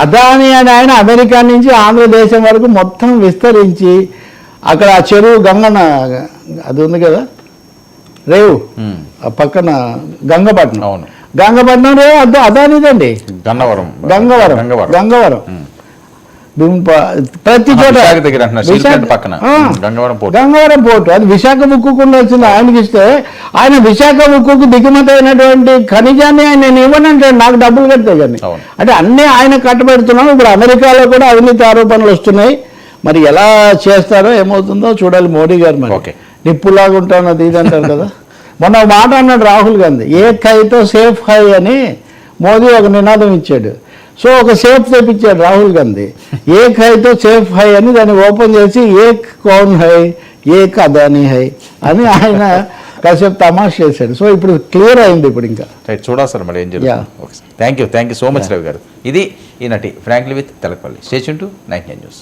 అదాని అని ఆయన అమెరికా నుంచి ఆంధ్రదేశం వరకు మొత్తం విస్తరించి అక్కడ ఆ చెరువు గంగన అది ఉంది కదా రేవు ఆ పక్కన గంగపట్నం, అవును, గంగపట్నం రేవు అదానిదండి. గంగవరం ప్రతి చోట గంగవరం పోర్టు అది విశాఖ ఉక్కుకుండా వచ్చింది. ఆయనకి ఇస్తే ఆయన విశాఖ ఉక్కుకు దిగుమతి అయినటువంటి ఖనిజాన్ని ఆయన నేను ఇవ్వనంటాడు, నాకు డబ్బులు కడితే కానీ. అంటే అన్నీ ఆయన కట్టబెడుతున్నాం. ఇప్పుడు అమెరికాలో కూడా అవినీతి ఆరోపణలు వస్తున్నాయి. మరి ఎలా చేస్తారో ఏమవుతుందో చూడాలి. మోడీ గారు మరి నిప్పులాగా ఉంటాను అది ఇది అంటారు కదా. మొన్న ఒక మాట అన్నాడు రాహుల్ గాంధీ, ఏక్ హైతో సేఫ్ హై అని మోదీ ఒక నినాదం ఇచ్చాడు. సో ఒక సేఫ్ తెప్పించాడు రాహుల్ గాంధీ, ఏక్ హైతో సేఫ్ హై అని దాన్ని ఓపెన్ చేసి ఏక్ కౌన్ హై ఏక్ అదానీ హై అని ఆయన కాసేపు తమాష్ చేశాడు. సో ఇప్పుడు క్లియర్ అయింది. ఇప్పుడు ఇంకా చూడాలి సార్ మరి ఏం జరుగుతుంది. Thank you so much Ravi గారు. ఇది ఈనాటి frankly with Telapalli. Stay tune to 9 news.